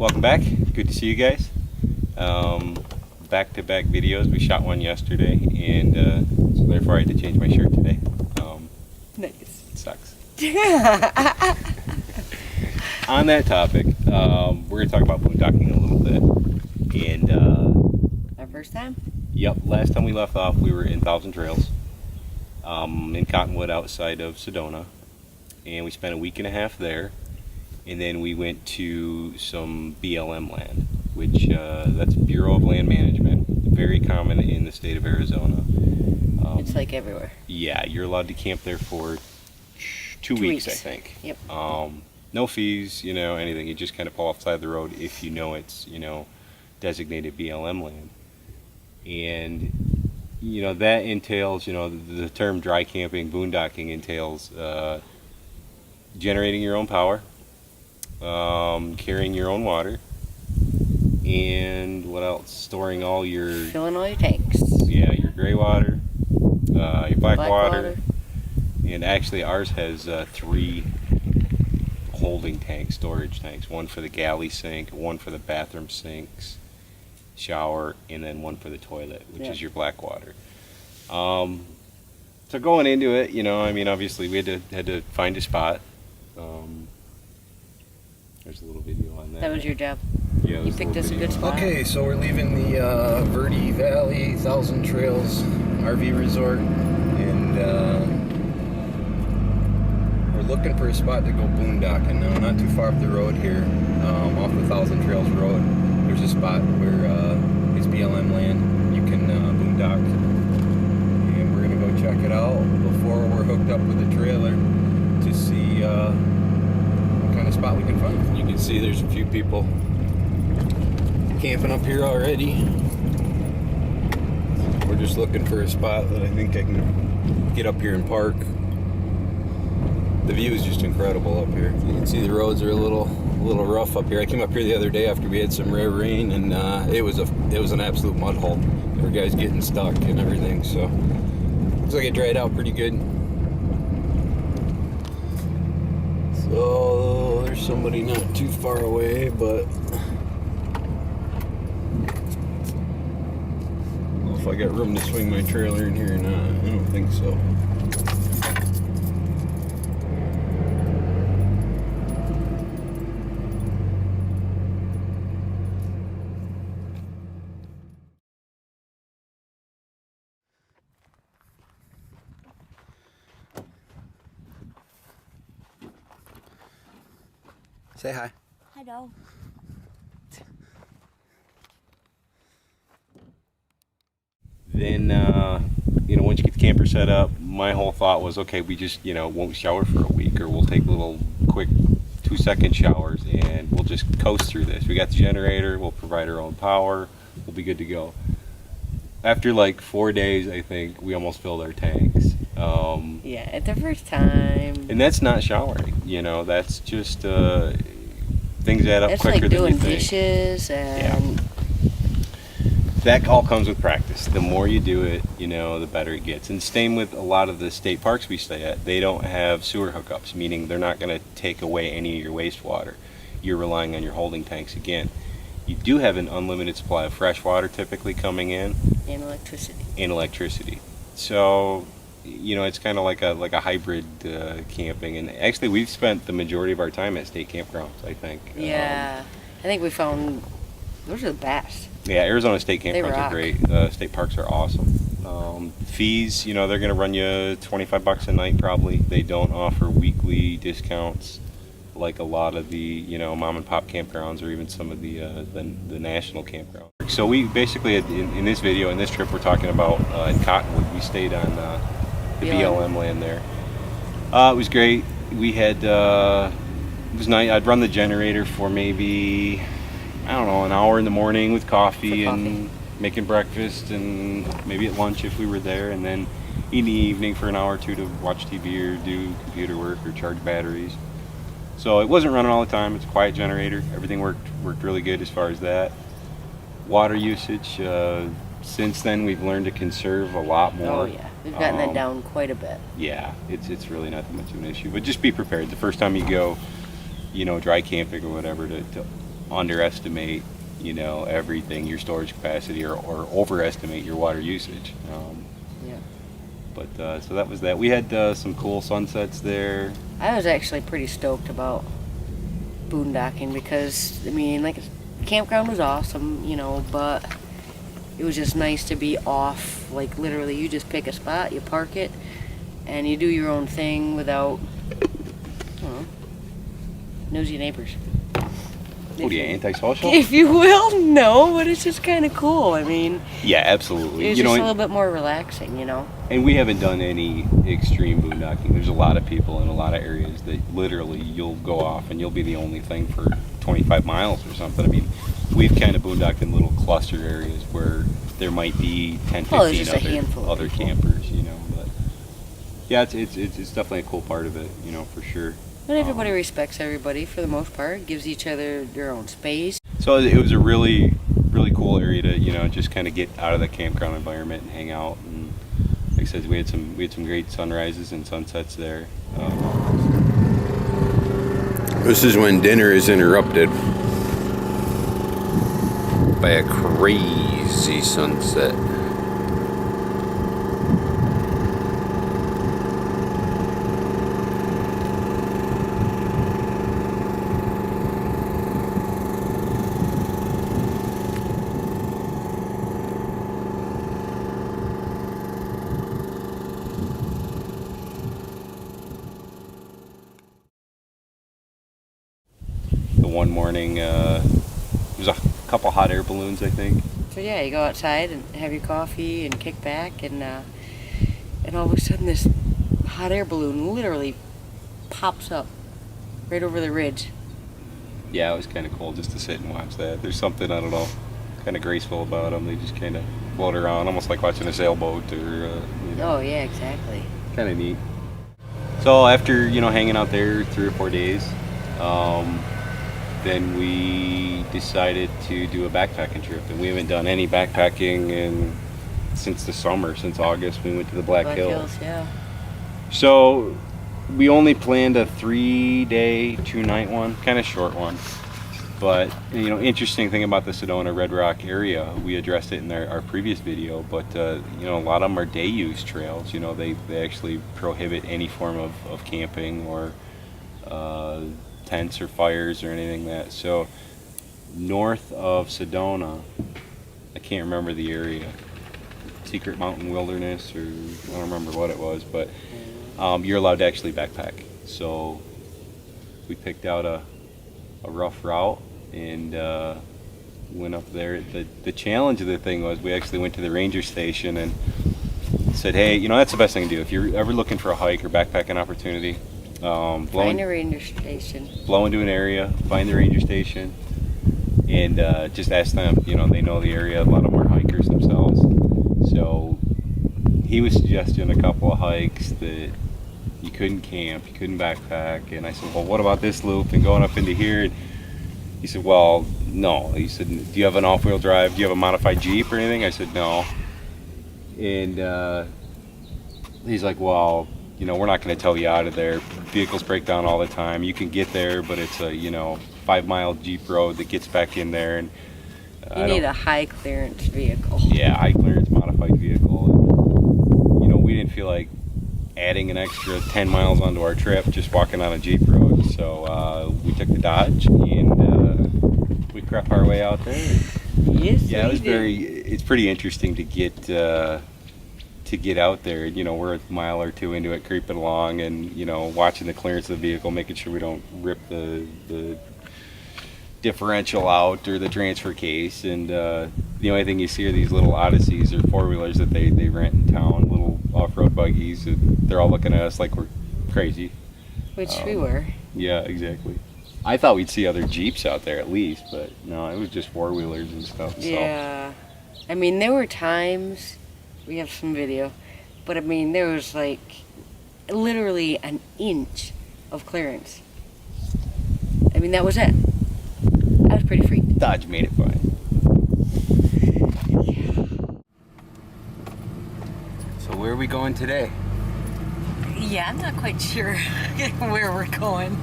Welcome back. Good to see you guys. Back-to-back videos. We shot one yesterday, and so therefore I had to change my shirt today. Nice. It sucks. On that topic, we're going to talk about boondocking a little bit. And Our first time? Yep. Last time we left off, we were in Thousand Trails, in Cottonwood outside of Sedona, and we spent a week and a half there. And then we went to some BLM land, which that's Bureau of Land Management, very common in the state of Arizona. It's like everywhere. Yeah, you're allowed to camp there for two weeks, I think. Yep. No fees, anything. You just kind of pull off the side of the road if you know it's, designated BLM land. And, that entails, the term dry camping, boondocking entails generating your own power. Carrying your own water, and what else? Storing all your... Filling all your tanks. Yeah, your gray water, your black water. And actually ours has 3 holding tanks, storage tanks. One for the galley sink, one for the bathroom sinks, shower, and then one for the toilet, which is your black water. So going into it, obviously we had to find a spot. There's a little video on that. That was your job. Yeah, you picked us a good spot. Okay, so we're leaving the Verde Valley Thousand Trails RV Resort, and we're looking for a spot to go boondocking. Now, not too far up the road here, off the Thousand Trails Road, there's a spot where it's BLM land. You can boondock, and we're gonna go check it out before we're hooked up with the trailer to see kind of spot we can find. You can see there's a few people camping up here already. We're just looking for a spot that I think I can get up here and park. The view is just incredible up here. You can see the roads are a little rough up here. I came up here the other day after we had some rare rain, and it was an absolute mud hole. There were guys getting stuck and everything, so looks like it dried out pretty good. So there's somebody not too far away, but I don't know if I got room to swing my trailer in here or not. I don't think so. Say hi. Hi, dog. Then, once you get the camper set up, my whole thought was, okay, we just, won't shower for a week, or we'll take little quick 2-second showers, and we'll just coast through this. We got the generator, we'll provide our own power, we'll be good to go. After like 4 days, I think, we almost filled our tanks. Yeah, at the first time. And that's not showering, that's just things add up quicker than you think. That's like doing dishes and... Yeah. That all comes with practice. The more you do it, the better it gets. And same with a lot of the state parks we stay at. They don't have sewer hookups, meaning they're not going to take away any of your wastewater. You're relying on your holding tanks again. You do have an unlimited supply of fresh water typically coming in. And electricity. And electricity. So, it's kind of like a hybrid camping. And actually, we've spent the majority of our time at state campgrounds, I think. Yeah. I think we found those are the best. Yeah, Arizona state campgrounds are great. State parks are awesome. Fees, they're going to run you $25 a night probably. They don't offer weekly discounts like a lot of the, mom and pop campgrounds, or even some of the national campgrounds. So we basically, in this video, in this trip, we're talking about in Cottonwood. We stayed on the BLM land there. It was great. We had, it was nice. I'd run the generator for maybe, I don't know, an hour in the morning with coffee and making breakfast, and maybe at lunch if we were there, and then in the evening for an hour or two to watch TV or do computer work or charge batteries. So it wasn't running all the time. It's a quiet generator. Everything worked really good as far as that. Water usage, since then we've learned to conserve a lot more. Oh yeah, we've gotten that down quite a bit. Yeah, it's really not that much of an issue. But just be prepared. The first time you go, dry camping or whatever, to underestimate, you know, everything, your storage capacity, or overestimate your water usage. Yeah. But so that was that. We had some cool sunsets there. I was actually pretty stoked about boondocking because, I mean, like, the campground was awesome, you know, but it was just nice to be off. Like, literally, you just pick a spot, you park it, and you do your own thing without, I don't know, nosy neighbors. What are you, antisocial? If you will, no, but it's just kind of cool. I mean, Yeah, absolutely. it's You just know, a little bit more relaxing, you know. and we haven't done any extreme boondocking. There's a lot of people in a lot of areas that literally you'll go off and you'll be the only thing for 25 miles or something. I mean, we've kind of boondocked in little cluster areas where there might be 10, 15 there's just a handful of other people. campers, you know. But yeah, it's definitely a cool part of it, you know, for sure. But everybody respects everybody for the most part, gives each other their own space. So it was a really, really cool area to, you know, just kind of get out of the campground environment and hang out. And like I said, we had some great sunrises and sunsets there. This is when dinner is interrupted by a crazy sunset. The one morning, there was a couple hot air balloons, I think. So yeah, you go outside and have your coffee and kick back, and all of a sudden this hot air balloon literally pops up right over the ridge. Yeah, it was kind of cool just to sit and watch that. There's something, I don't know, kind of graceful about them. They just kind of float around, almost like watching a sailboat, or you know, Oh yeah, exactly. kind of neat. So after, you know, hanging out there 3 or 4 days, then we decided to do a backpacking trip, and we haven't done any backpacking since the summer, since August. We went to the Black Hills. Yeah. So we only planned a 3-day, 2-night one, kind of short one. But, you know, interesting thing about the Sedona Red Rock area, we addressed it in our previous video, but, you know, a lot of them are day use trails. You know, they actually prohibit any form of camping or tents or fires or anything like that. So north of Sedona, I can't remember the area, Secret Mountain Wilderness, or I don't remember what it was, but you're allowed to actually backpack. So we picked out a rough route and went up there. The challenge of the thing was we actually went to the ranger station and said, hey, you know, that's the best thing to do if you're ever looking for a hike or backpacking opportunity. Find a ranger station. Blow into an area, find the ranger station, and just ask them. You know, they know the area. A lot of them are hikers themselves. So he was suggesting a couple of hikes that you couldn't camp, you couldn't backpack, and I said, well, what about this loop and going up into here? And he said, well, no. He said, do you have an off-wheel drive? Do you have a modified Jeep or anything? I said, no. And he's like, well, you know, we're not going to tow you out of there. Vehicles break down all the time. You can get there, but it's a, you know, 5-mile Jeep road that gets back in there. And You need a high clearance vehicle. Yeah, high clearance modified vehicle. And, you know, we didn't feel like adding an extra 10 miles onto our trip just walking on a Jeep road. So we took the Dodge and we crept our way out there. Yes, Yeah, we did. it's pretty interesting to get out there. You know, we're a mile or two into it, creeping along, and you know, watching the clearance of the vehicle, making sure we don't rip the differential out or the transfer case. And the only thing you see are these little Odysseys or 4-wheelers that they rent in town, little off-road buggies, and they're all looking at us like we're crazy. Which we were. Yeah, exactly. I thought we'd see other Jeeps out there at least, but no, it was just 4-wheelers and stuff. Yeah. I mean, there were times, we have some video, but I mean, there was like literally an inch of clearance. I mean, that was it. I was pretty freaked. Dodge made it fine. So where are we going today? Yeah, I'm not quite sure where we're going.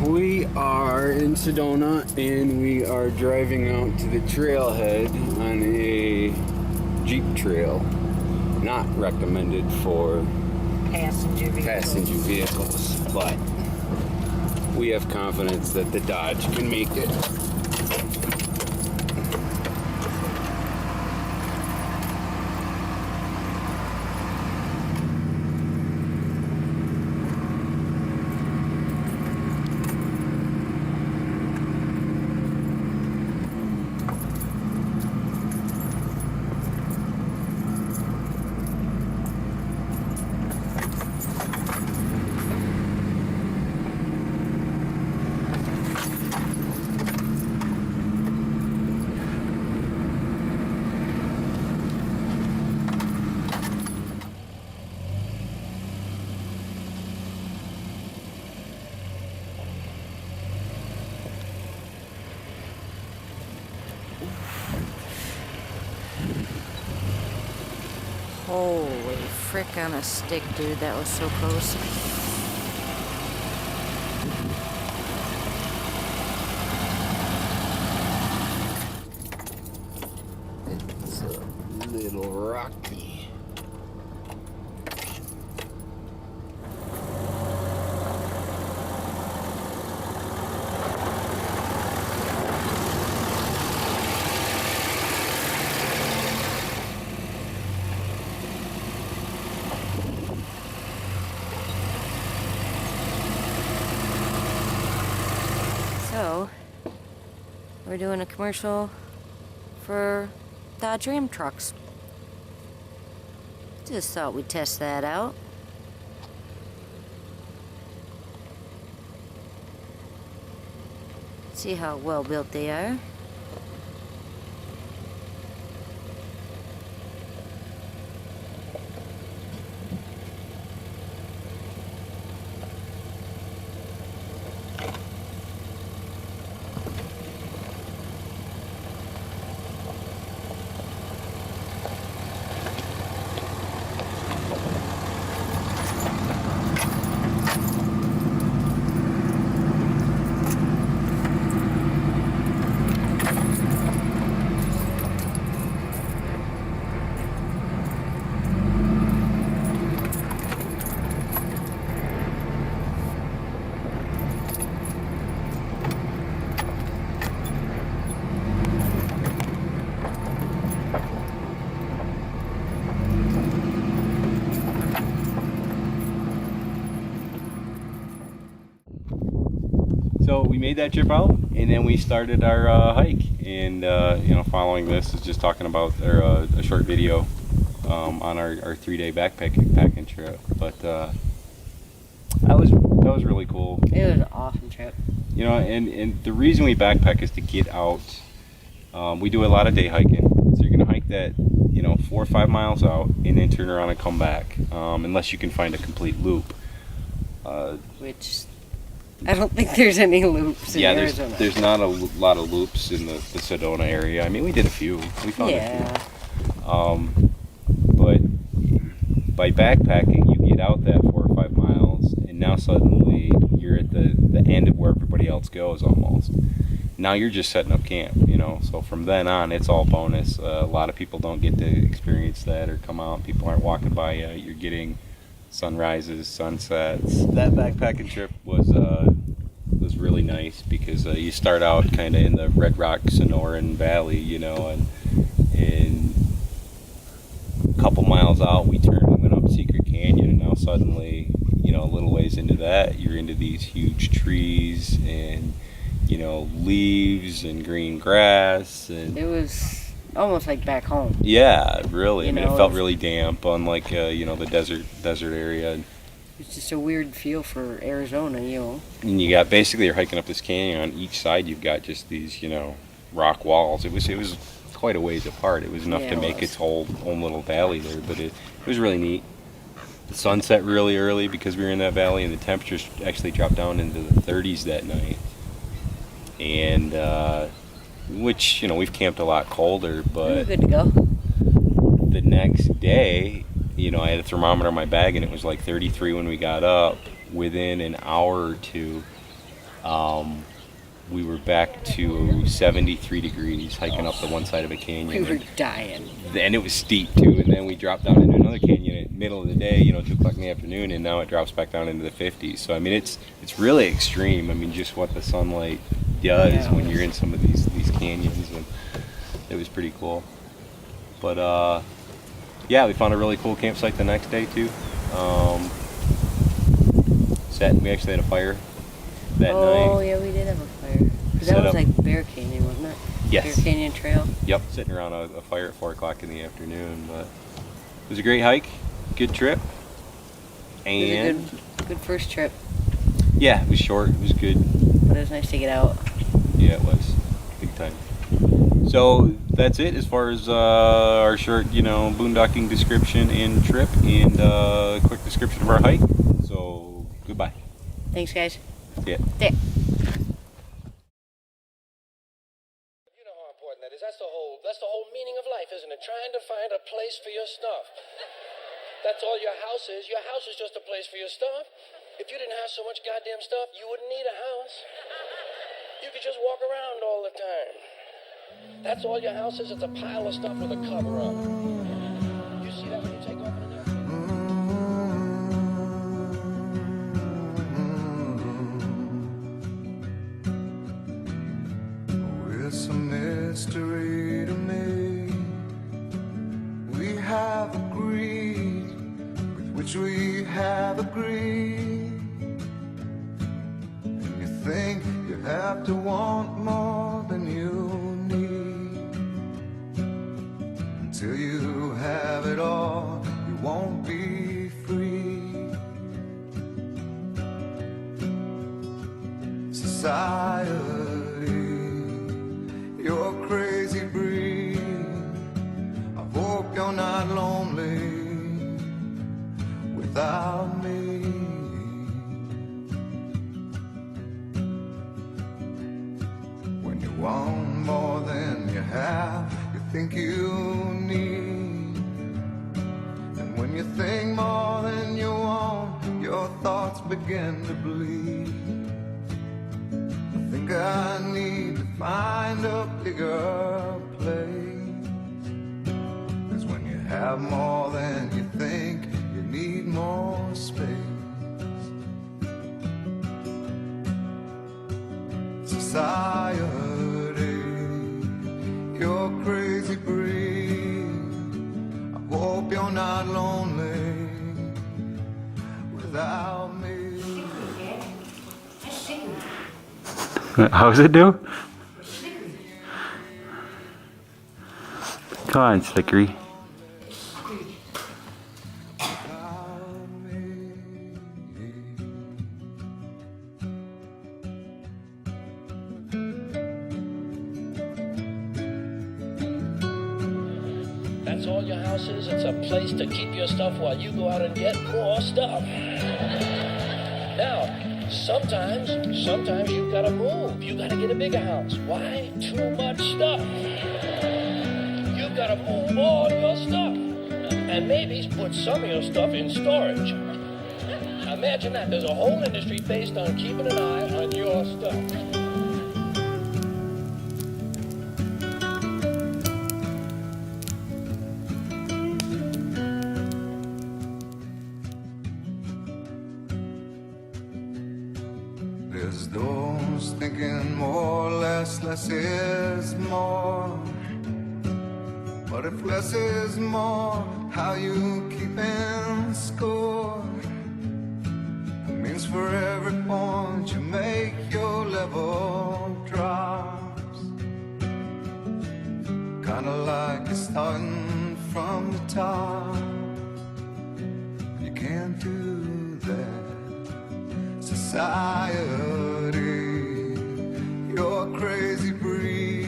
We are in Sedona and we are driving out to the trailhead on a Jeep trail. Not recommended for Passenger vehicles, but we have confidence that the Dodge can make it. Holy frick on a stick, dude. That was so close. It's a little rocky. So, we're doing a commercial for Dodge Ram trucks. Just thought we'd test that out. See how well built they are. So we made that trip out, and then we started our hike. And you know, following this is just talking about a short video on our 3-day backpacking trip. But that was really cool. It was an awesome trip. You know, and the reason we backpack is to get out. We do a lot of day hiking, so you're gonna hike that, you know, 4 or 5 miles out, and then turn around and come back, unless you can find a complete loop. Which I don't think there's any loops in Arizona. there's not a lot of loops in the Sedona area. I mean, we did a few. We found a few. But by backpacking, you get out that 4 or 5 miles, and now suddenly you're at the end of where everybody else goes almost. Now you're just setting up camp, you know. So from then on, it's all bonus. A lot of people don't get to experience that or come out. People aren't walking by you. You're getting sunrises, sunsets. That backpacking trip was really nice because you start out kind of in the Red Rock Sonoran Valley, you know, and a couple miles out we went up Secret Canyon, and now suddenly, you know, a little ways into that, you're into these huge trees and, you know, leaves and green grass, and It was almost like back home. yeah, really. You I mean, know, it felt really damp, unlike you know, the desert area. It's just a weird feel for Arizona, you know. And you got, basically, you're hiking up this canyon. On each side, you've got just these, you know, rock walls. It was quite a ways apart. It was enough Yeah, to it make was. its whole own little valley there, but it was really neat. The sun set really early because we were in that valley, and the temperatures actually dropped down into the 30s that night. And which, you know, we've camped a lot colder, We were but good to go. the next day, you know, I had a thermometer in my bag, and it was like 33 when we got up. Within an hour or two, We were back to 73 degrees hiking up the one side of a canyon. We were dying. And it was steep too, and then we dropped down into another canyon at the middle of the day, 2 o'clock in the afternoon, and now it drops back down into the 50s. So I mean, it's really extreme. I mean, just what the sunlight does when you're in some of these canyons, and it was pretty cool. But yeah, we found a really cool campsite the next day too. We actually had a fire that night. Oh yeah, we did have a fire. 'Cause that was like Bear Canyon, wasn't it? Yes. Bear Canyon Trail. Yep, sitting around a fire at 4 o'clock in the afternoon. But it was a great hike, good trip, and It was a good first trip, yeah, it was short, it was good. but it was nice to get out. Yeah, it was big time. So that's it as far as our short, boondocking description and trip, and a quick description of our hike. So goodbye. Thanks, guys. Yeah. Yeah. You know how important that is. That's the whole meaning of life, isn't it? Trying to find a place for your stuff. That's all your house is. Your house is just a place for your stuff. If you didn't have so much goddamn stuff, you wouldn't need a house. You could just walk around all the time. That's all your house is. It's a pile of stuff with a cover on it. You see that when you take off in an airplane? It's a mystery to me. We have agreed with which we have agreed. And you think you have to want more than you need. Until you have it all, you won't be free. Society, you're a crazy breed. I hope you're not lonely without me. When you want more than you have, you think you need. And when you think more than you want, your thoughts begin to bleed. I think I need to find a bigger place. 'Cause when you have more than you think, you need more space. Society, you're a crazy breed. I hope you're not lonely without me. How's it do? Come on, Slickery. That's all your house is. It's a place to keep your stuff while you go out and get more stuff. Now, sometimes you've got to move. You got to get a bigger house. Why? Too much stuff. You've got to move all your stuff. And maybe put some of your stuff in storage. Imagine that. There's a whole industry based on keeping an eye on your stuff. There's those thinking more, less is more. But if less is more, how you keeping score? It means for every point you make, your level drops. Kinda like you're starting from the top. You can't do that. Society, you're a crazy breed.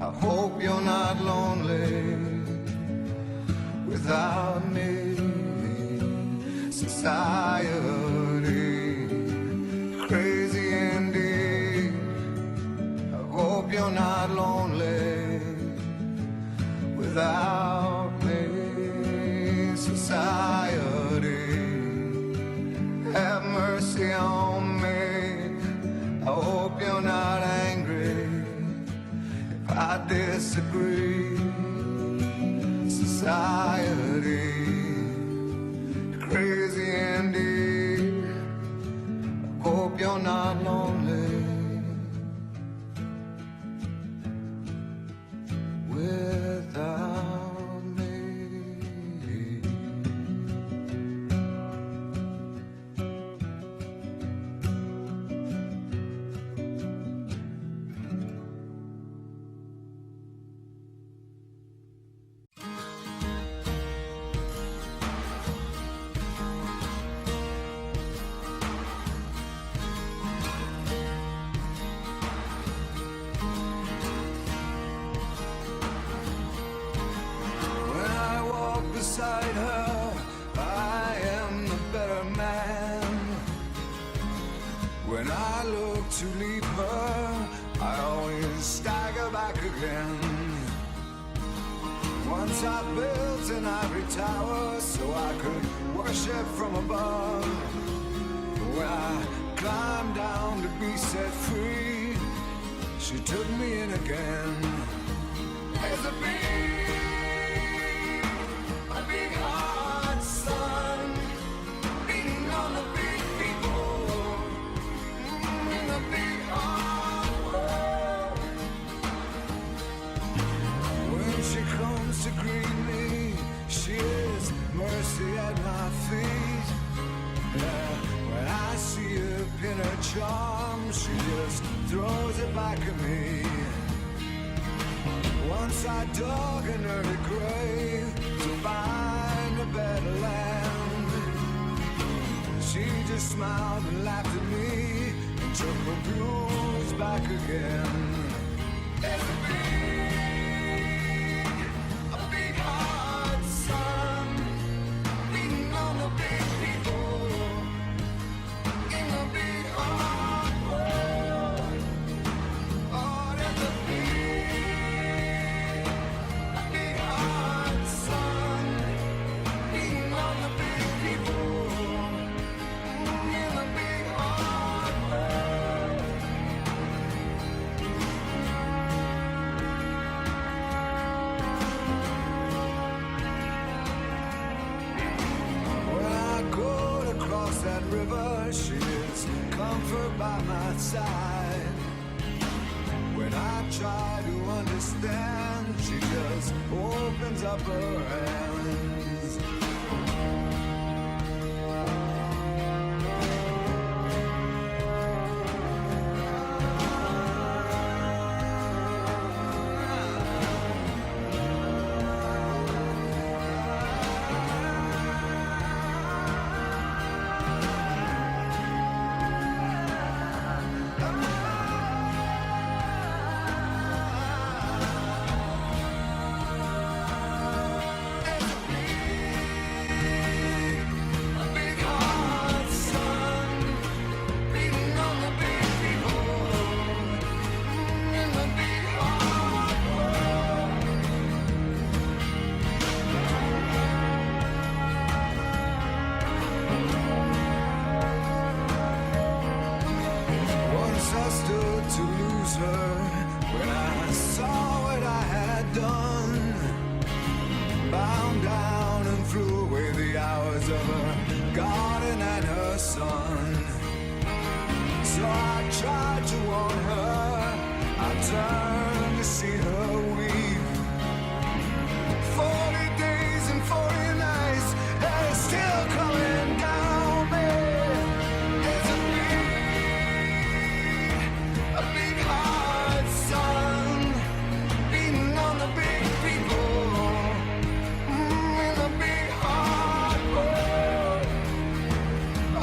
I hope you're not lonely without me. Society, crazy indeed. I hope you're not lonely without me. Society, have mercy on me. disagree. Society, crazy Andy, hope you're not lonely without me. When I walk beside her, I am the better man. When I look to leave her, I always stagger back again. Once I built an ivory tower so I could worship from above. When I climbed down to be set free, she took me in again. There's a big heart, son, beating on the big people in the big hard world. When she comes to greet me, she is mercy at my feet. Yeah, when I see her pin her charm, she just throws it back at me. Once I dug an early grave to find a better land. She just smiled and laughed at me and took her blues back again. There's a big heart, son, beating on the big people in the big hard world. Oh, there's a big heart, son, beating on the big people in the big hard world. When I go to cross that river, she is comfort by my side. When I try to understand, she just opens up her hands. To lose her when I saw what I had done, bound down and threw away the hours of her garden and her son. So I tried to warn her, I turned to see her weep. 40 days and 40 nights, and it's still coming down me. It's a big heart, son, beating on the big people in the big hard world.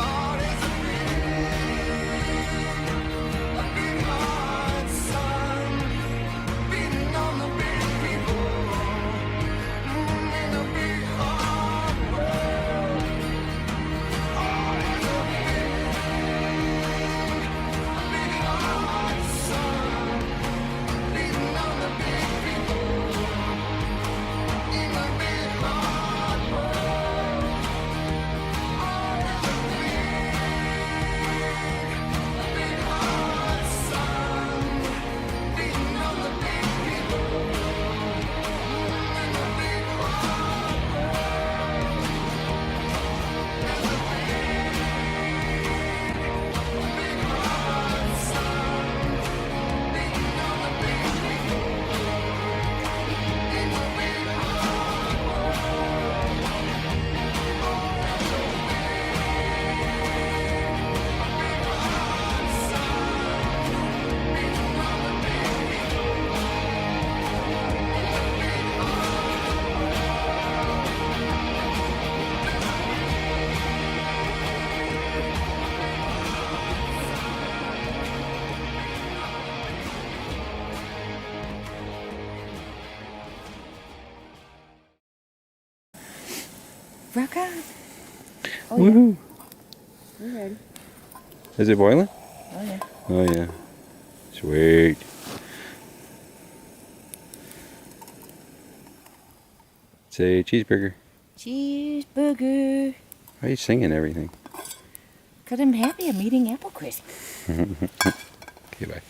Oh, there's a big heart, son, beating on the big Rock on. Oh, Woohoo! yeah. You ready? Is it boiling? Oh, yeah. Oh yeah. Sweet. Say cheeseburger. Cheeseburger. Why are you singing everything? Because I'm happy I'm eating apple crisp. Okay, bye.